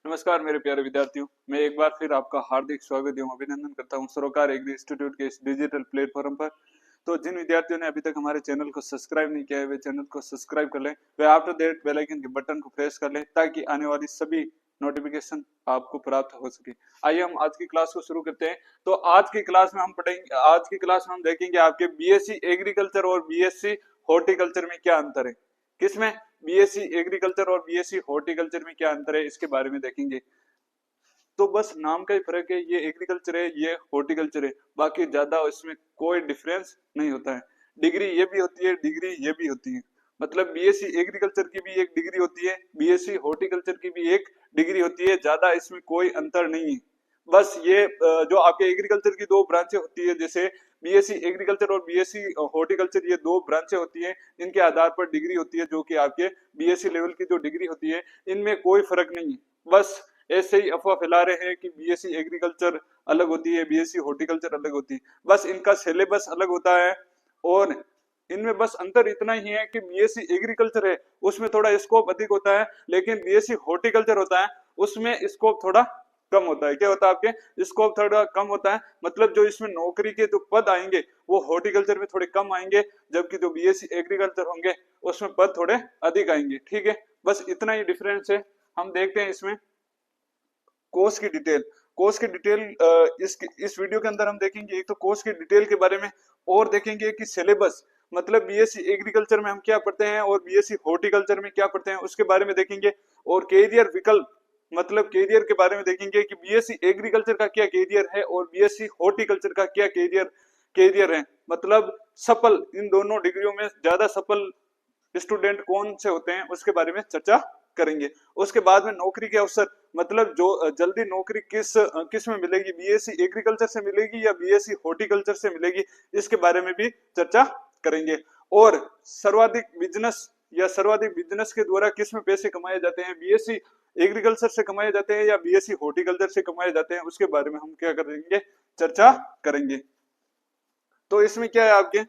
नमस्कार मेरे प्यारे विद्यार्थियों, मैं एक बार फिर आपका हार्दिक स्वागत एवं अभिनंदन करता हूं सरोकार एग्री इंस्टीट्यूट के इस डिजिटल प्लेटफॉर्म पर। तो जिन विद्यार्थियों ने अभी तक हमारे चैनल को सब्सक्राइब नहीं किया है वे चैनल को सब्सक्राइब कर लें, way after that bell icon के बटन को प्रेस कर लें ताकि आने वाली सभी नोटिफिकेशन आपको प्राप्त हो सके। आइए हम आज की क्लास को शुरू करते हैं। तो आज की क्लास में हम पढ़ेंगे, आज की क्लास में हम देखेंगे आपके बीएससी एग्रीकल्चर और बीएससी हॉर्टिकल्चर में क्या अंतर है। किसमें? बीएससी एग्रीकल्चर और बीएससी हॉर्टिकल्चर में क्या अंतर है इसके बारे में देखेंगे। तो बस नाम का ही फर्क है, ये एग्रीकल्चर है ये हॉर्टिकल्चर है, बाकी ज्यादा इसमें कोई डिफरेंस नहीं होता है। डिग्री ये भी होती है, डिग्री ये भी होती है, मतलब बीएससी एग्रीकल्चर की भी एक डिग्री होती है, बीएससी हॉर्टिकल्चर की भी एक डिग्री होती है, ज्यादा इसमें कोई अंतर नहीं है। बस ये जो आपके एग्रीकल्चर की दो ब्रांचें होती है, जैसे बीएससी एग्रीकल्चर और बीएससी हॉर्टिकल्चर, ये दो ब्रांचें होती हैं, इनके आधार पर डिग्री होती है जो कि आपके बीएससी लेवल की जो डिग्री होती है इनमें कोई फर्क नहीं है। बस ऐसे ही अफवाह फैला रहे हैं कि बीएससी एग्रीकल्चर अलग होती है, बीएससी हॉर्टिकल्चर अलग होती है, बस इनका सिलेबस अलग होता है। और इनमें बस अंतर इतना ही है कि बीएससी एग्रीकल्चर है उसमें थोड़ा स्कोप अधिक होता है, लेकिन बीएससी हॉर्टिकल्चर होता है उसमें स्कोप थोड़ा कम होता है। क्या होता है? आपके स्कोप थोड़ा कम होता है, मतलब जो इसमें नौकरी के जो पद आएंगे वो हॉर्टिकल्चर में थोड़े कम आएंगे, जबकि जो बीएससी एग्रीकल्चर होंगे उसमें पद थोड़े अधिक आएंगे। ठीक है, बस इतना ही डिफरेंस है। हम देखते हैं इसमें कोर्स की डिटेल। कोर्स की डिटेल इस वीडियो के अंदर हम देखेंगे, एक तो कोर्स की डिटेल के बारे में, और देखेंगे कि सिलेबस, मतलब बीएससी एग्रीकल्चर में हम क्या पढ़ते हैं और बीएससी हॉर्टिकल्चर में क्या पढ़ते हैं उसके बारे में देखेंगे। और कैरियर विकल्प, मतलब कैरियर के बारे में देखेंगे कि बीएससी एग्रीकल्चर का क्या कैरियर है और बीएससी हॉर्टिकल्चर का क्या कैरियर कैरियर है, मतलब सफल, इन दोनों डिग्रियों में ज्यादा सफल स्टूडेंट कौन से होते हैं उसके बारे में चर्चा करेंगे। उसके बाद में नौकरी के अवसर, मतलब जो जल्दी नौकरी किस में मिलेगी, बीएससी एग्रीकल्चर से मिलेगी या बीएससी हॉर्टिकल्चर से मिलेगी, इसके बारे में भी चर्चा करेंगे। और सर्वाधिक बिजनेस के द्वारा किस में पैसे कमाए जाते हैं, बीएससी एग्रीकल्चर से कमाए जाते हैं या बीएससी हॉर्टिकल्चर से कमाए जाते हैं, उसके बारे में हम क्या करेंगे, चर्चा करेंगे। तो इसमें क्या है, आपके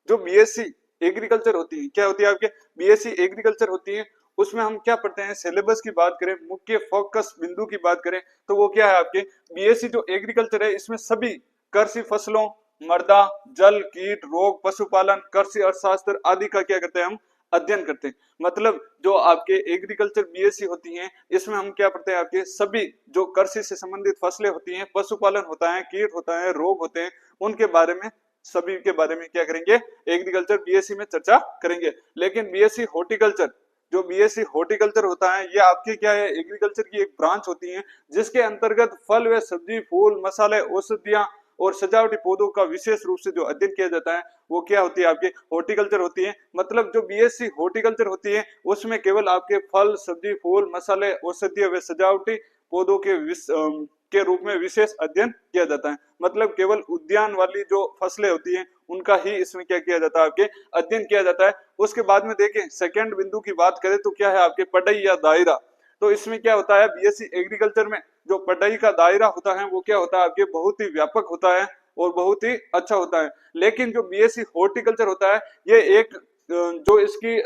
जो बीएससी एग्रीकल्चर होती है, क्या होती है आपके बीएससी एग्रीकल्चर होती है, उसमें हम क्या पढ़ते हैं, सिलेबस की बात करें, मुख्य फोकस बिंदु की बात करें, तो वो क्या है आपके बीएससी जो एग्रीकल्चर है इसमें सभी कृषि फसलों, मृदा, जल, कीट, रोग, पशुपालन, कृषि अर्थशास्त्र आदि का क्या करते हैं, हम अध्ययन करते हैं। मतलब जो आपके एग्रीकल्चर बीएससी होती हैं इसमें हम क्या पढ़ते हैं, आपके सभी जो कृषि से संबंधित फसलें होती हैं, पशुपालन होता है, कीट होता है, रोग होते हैं, उनके बारे में, सभी के बारे में क्या करेंगे, एग्रीकल्चर बीएससी में चर्चा करेंगे। लेकिन बीएससी हॉर्टिकल्चर, जो बीएससी हॉर्टिकल्चर होता है ये आपके क्या है, एग्रीकल्चर की एक ब्रांच होती है जिसके अंतर्गत फल व सब्जी, फूल, मसाले, औषधियां और सजावटी पौधों का विशेष रूप से जो अध्ययन किया जाता है वो क्या होती है, आपकी हॉर्टिकल्चर होती है। मतलब जो बीएससी हॉर्टिकल्चर होती है उसमें केवल आपके फल, सब्जी, फूल, मसाले, औषधीय व सजावटी पौधों के रूप में विशेष अध्ययन किया जाता है। मतलब केवल उद्यान वाली जो फसलें होती हैं उनका ही इसमें क्या किया जाता है, आपके अध्ययन किया जाता है। उसके बाद में देखें सेकंड बिंदु की बात करें तो क्या है, आपके पढ़ाई या दायरा। तो इसमें क्या होता है, बीएससी एग्रीकल्चर में जो पढ़ाई का दायरा होता है वो क्या होता है, आपके बहुत ही व्यापक होता है और बहुत ही अच्छा होता है। लेकिन जो बीएससी हॉर्टिकल्चर होता है ये एक जो इसकी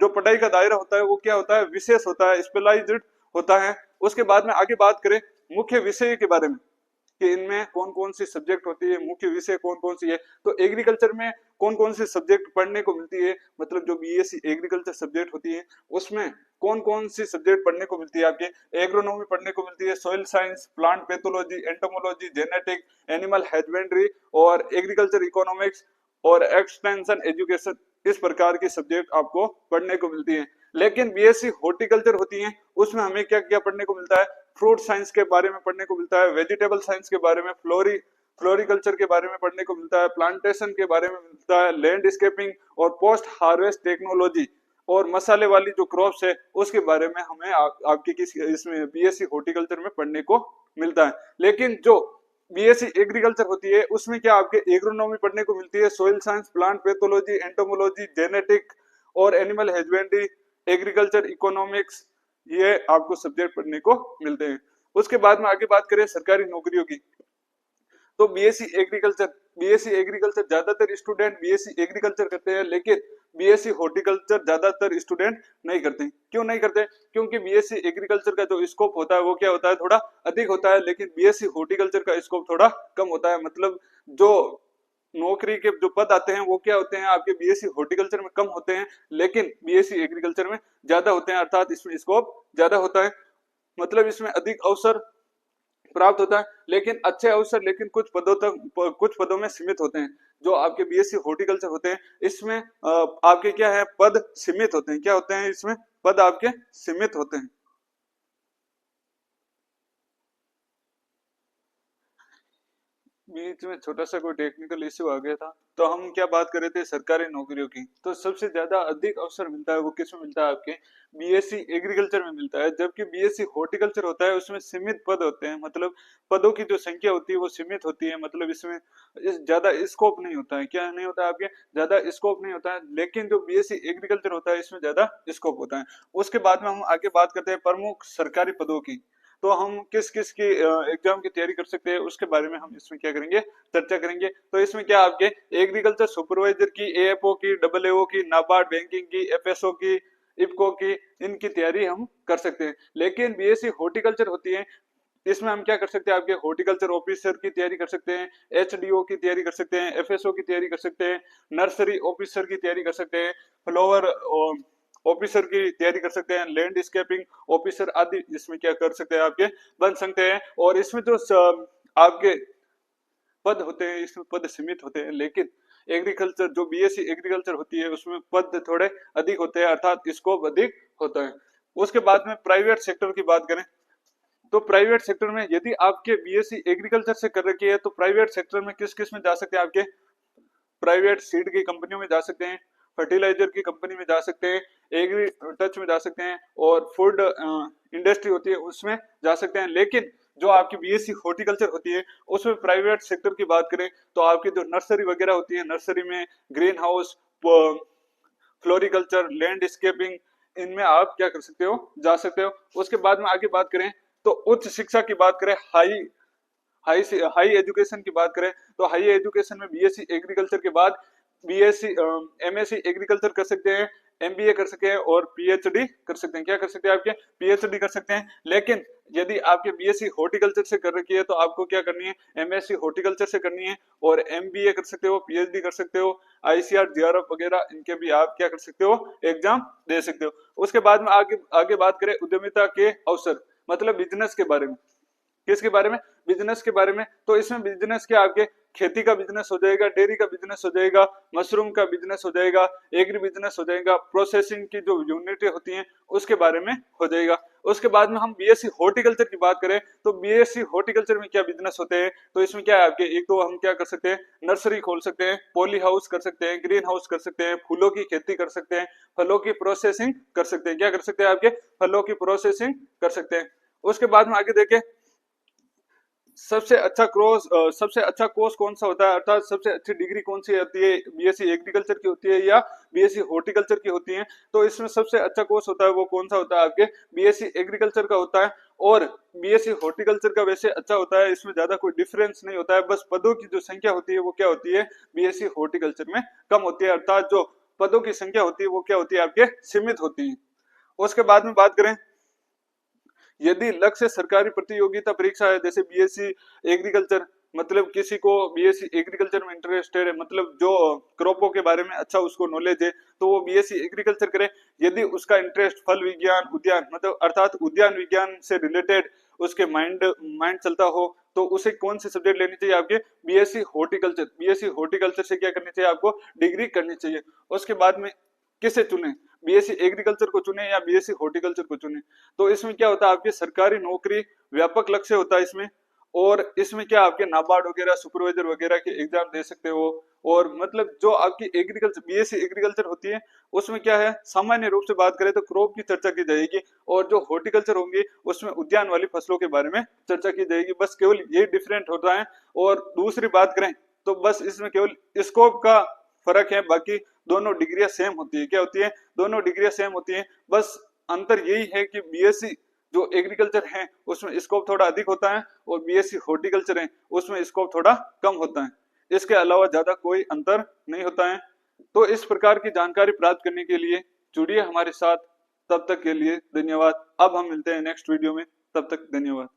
जो पढ़ाई का दायरा होता है वो क्या होता है, विशेष होता है, स्पेशलाइज्ड होता है। उसके बाद में आगे बात करें मुख्य विषय के बारे में कि इनमें कौन कौन सी सब्जेक्ट होती है, मुख्य विषय कौन कौन सी है, तो एग्रीकल्चर में कौन कौन सी सब्जेक्ट पढ़ने को मिलती है, मतलब जो बीएससी एग्रीकल्चर सब्जेक्ट होती है उसमें कौन कौन सी सब्जेक्ट पढ़ने को मिलती है, आपके एग्रोनॉमी पढ़ने को मिलती है, soil science, plant pathology, entomology, genetic, animal husbandry और एग्रीकल्चर इकोनॉमिक्स और एक्सटेंशन एजुकेशन, इस प्रकार की सब्जेक्ट आपको पढ़ने को मिलती है। लेकिन बीएससी हॉर्टिकल्चर होती है उसमें हमें क्या क्या पढ़ने को मिलता है, फ्रूट साइंस के बारे में पढ़ने को मिलता है, वेजिटेबल साइंस के बारे में, फ्लोरिकल्चर के बारे में पढ़ने को मिलता है, प्लांटेशन के बारे में मिलता है, लैंडस्केपिंग और पोस्ट हार्वेस्ट टेक्नोलॉजी और मसाले वाली जो क्रॉप्स है उसके बारे में हमें आपके इसमें बीएससी हॉर्टिकल्चर में पढ़ने को मिलता है। लेकिन जो बीएससी एग्रीकल्चर होती है उसमें क्या आपके एग्रोनॉमी पढ़ने को मिलती है, soil science, plant pathology, entomology, genetic और एनिमल हस्बेंड्री, एग्रीकल्चर इकोनॉमिक्स, ये आपको सब्जेक्ट पढ़ने को मिलते हैं। उसके बाद में आगे बात करें सरकारी नौकरियों की, तो बीएससी एग्रीकल्चर ज्यादातर स्टूडेंट बीएससी एग्रीकल्चर करते हैं, लेकिन बीएससी हॉर्टिकल्चर ज्यादातर स्टूडेंट नहीं करते। क्यों नहीं करते? क्योंकि बीएससी एग्रीकल्चर का जो स्कोप होता है वो क्या होता है, थोड़ा अधिक होता है, लेकिन बीएससी हॉर्टिकल्चर का स्कोप थोड़ा कम होता है। मतलब जो नौकरी के जो पद आते हैं वो क्या होते हैं आपके बीएससी हॉर्टिकल्चर में कम होते हैं, लेकिन बीएससी एग्रीकल्चर में ज्यादा होते हैं, अर्थात इसमें स्कोप ज्यादा होता है। मतलब इसमें अधिक अवसर प्राप्त होता है, लेकिन अच्छे अवसर लेकिन कुछ पदों तक, कुछ पदों में सीमित होते हैं। जो आपके बीएससी हॉर्टिकल्चर होते हैं इसमें आपके क्या है, पद सीमित होते हैं। क्या होते हैं इसमें? पद आपके सीमित होते हैं। बीच में छोटा सा कोई टेक्निकल इश्यू आ गया था। तो हम क्या बात कर रहे थे, सरकारी नौकरियों की। तो सबसे ज्यादा अधिक अवसर मिलता है वो किस में मिलता है, आपके बीएससी एग्रीकल्चर में मिलता है। जबकि बीएससी हॉर्टिकल्चर होता है उसमें सीमित पद होते हैं, मतलब पदों की जो संख्या होती है वो सीमित होती है। मतलब इसमें ज्यादा स्कोप नहीं होता है। क्या नहीं होता है आपके? ज्यादा स्कोप नहीं होता है। लेकिन जो बीएससी एग्रीकल्चर होता है इसमें ज्यादा स्कोप होता है। उसके बाद में हम आगे बात करते हैं प्रमुख सरकारी पदों की। तो हम किस किस की एग्जाम की तैयारी कर सकते हैं उसके बारे में हम इसमें क्या करेंगे, चर्चा करेंगे। तो इसमें क्या आपके एग्रीकल्चर सुपरवाइजर की, एएफओ की, डबल एओ की, नाबार्ड बैंकिंग की, एफएसओ की, इफको की, इनकी तैयारी हम कर सकते हैं। लेकिन बीएससी हॉर्टिकल्चर होती है, इसमें हम क्या कर सकते हैं, आपके हॉर्टिकल्चर ऑफिसर की तैयारी कर सकते हैं, एचडीओ की तैयारी कर सकते हैं, एफएसओ की तैयारी कर सकते हैं, नर्सरी ऑफिसर की तैयारी कर सकते हैं, फ्लावर ऑफिसर की तैयारी कर सकते हैं, लैंडस्केपिंग ऑफिसर आदि इसमें क्या कर सकते हैं, आपके बन सकते हैं। और इसमें जो आपके पद होते हैं इसमें पद सीमित होते हैं, लेकिन एग्रीकल्चर जो बीएससी एग्रीकल्चर होती है उसमें पद थोड़े अधिक होते हैं, अर्थात स्कोप अधिक होता है। उसके बाद में प्राइवेट सेक्टर की बात करें तो प्राइवेट सेक्टर में यदि आपके बीएससी एग्रीकल्चर से कर रखी है तो प्राइवेट सेक्टर में किस किस में जा सकते हैं, आपके प्राइवेट सीड की कंपनियों में जा सकते हैं, फर्टिलाइजर की कंपनी में जा सकते हैं, एग्री टच में जा सकते हैं, और फूड इंडस्ट्री होती है उसमें जा सकते हैं। लेकिन जो आपकी बीएससी हॉर्टिकल्चर होती है उसमें प्राइवेट सेक्टर की बात करें तो आपकी जो नर्सरी वगैरह होती है, नर्सरी में ग्रीन हाउस, फ्लोरिकल्चर, लैंडस्केपिंग, इनमें आप क्या कर सकते हो, जा सकते हो। उसके बाद में आगे बात करें तो उच्च शिक्षा की बात करें, हाई हाई हाई एजुकेशन की बात करें तो हाई एजुकेशन में बीएससी एग्रीकल्चर के बाद बीएससी एमएससी एग्रीकल्चर कर सकते हैं, एमबीए कर सकते हैं और पीएचडी कर सकते हैं। क्या कर सकते हैं, आपके पीएचडी कर सकते हैं। लेकिन यदि आपके बीएससी हॉर्टिकल्चर से कर रखी है तो आपको क्या करनी है, एमएससी हॉर्टिकल्चर से करनी है, और एमबीए कर सकते हो, पीएचडी कर सकते हो, आईसीआर जीआरएफ वगैरह इनके भी आप क्या कर सकते हो, एग्जाम दे सकते हो। उसके बाद में आगे आगे बात करें उद्यमिता के अवसर, मतलब बिजनेस के बारे में। किसके बारे में? बिजनेस के बारे में। तो इसमें बिजनेस क्या, आपके खेती का बिजनेस हो जाएगा, डेयरी का बिजनेस हो जाएगा, मशरूम का बिजनेस हो जाएगा, एग्री बिजनेस हो जाएगा, प्रोसेसिंग की जो यूनिटें होती हैं उसके बारे में हो जाएगा। उसके बाद में हम बीएससी हॉर्टिकल्चर की बात करें तो बीएससी हॉर्टिकल्चर में क्या बिजनेस होते हैं, तो इसमें क्या है आपके, एक तो हम क्या कर सकते हैं, नर्सरी खोल सकते हैं, पॉली हाउस कर सकते हैं, ग्रीन हाउस कर सकते हैं, फूलों की खेती कर सकते हैं, फलों की प्रोसेसिंग कर सकते हैं। क्या कर सकते हैं, आपके फलों की प्रोसेसिंग कर सकते हैं। उसके बाद में आगे देखें सबसे अच्छा कोर्स कौन सा होता है, अर्थात सबसे अच्छी डिग्री कौन सी होती है, बीएससी एग्रीकल्चर की होती है या बीएससी हॉर्टिकल्चर की होती है। तो इसमें सबसे अच्छा कोर्स होता है वो कौन सा होता है, आपके बीएससी एग्रीकल्चर का होता है। और बीएससी हॉर्टिकल्चर का वैसे अच्छा होता है, इसमें ज्यादा कोई डिफरेंस नहीं होता है, बस पदों की जो संख्या होती है वो क्या होती है, बीएससी हॉर्टिकल्चर में कम होती है, अर्थात जो पदों की संख्या होती है वो क्या होती है, आपके सीमित होती है। उसके बाद में बात करें यदि लक्ष्य सरकारी प्रतियोगिता परीक्षा है, जैसे बीएससी एग्रीकल्चर, मतलब किसी को बीएससी एग्रीकल्चर में इंटरेस्टेड है, मतलब जो क्रॉपों के बारे में अच्छा उसको नॉलेज है तो वो बीएससी एग्रीकल्चर करे। यदि उसका इंटरेस्ट फल विज्ञान, उद्यान, मतलब अर्थात उद्यान विज्ञान से रिलेटेड उसके माइंड चलता हो तो उसे कौन सी सब्जेक्ट लेनी चाहिए, आपके बीएससी हॉर्टिकल्चर। बीएससी हॉर्टिकल्चर से क्या करनी चाहिए, आपको डिग्री करनी चाहिए। उसके बाद में किसे चुने, बीएससी एग्रीकल्चर को चुने या बीएससी हॉर्टिकल्चर को चुने। तो इसमें क्या होता है, आपकी सरकारी नौकरी व्यापक लक्ष्य होता है इसमें, और इसमें क्या आपके नाबार्ड वगैरह, सुपरवाइजर वगैरह के एग्जाम दे सकते हो। और मतलब जो आपकी एग्रीकल्चर बीएससी एग्रीकल्चर होती है उसमें क्या है, सामान्य रूप से बात करें तो क्रॉप की चर्चा की जाएगी, और जो हॉर्टिकल्चर होंगी उसमें उद्यान वाली फसलों के बारे में चर्चा की जाएगी। बस केवल ये डिफरेंट होता है। और दूसरी बात करें तो बस इसमें केवल स्कोप का फर्क है, बाकी दोनों डिग्रियां सेम होती है। क्या होती है, दोनों डिग्रियां सेम होती है। बस अंतर यही है कि बीएससी जो एग्रीकल्चर है उसमें स्कोप थोड़ा अधिक होता है, और बीएससी हॉर्टिकल्चर है उसमें स्कोप थोड़ा कम होता है। इसके अलावा ज्यादा कोई अंतर नहीं होता है। तो इस प्रकार की जानकारी प्राप्त करने के लिए जुड़िए हमारे साथ। तब तक के लिए धन्यवाद। अब हम मिलते हैं नेक्स्ट वीडियो में, तब तक धन्यवाद।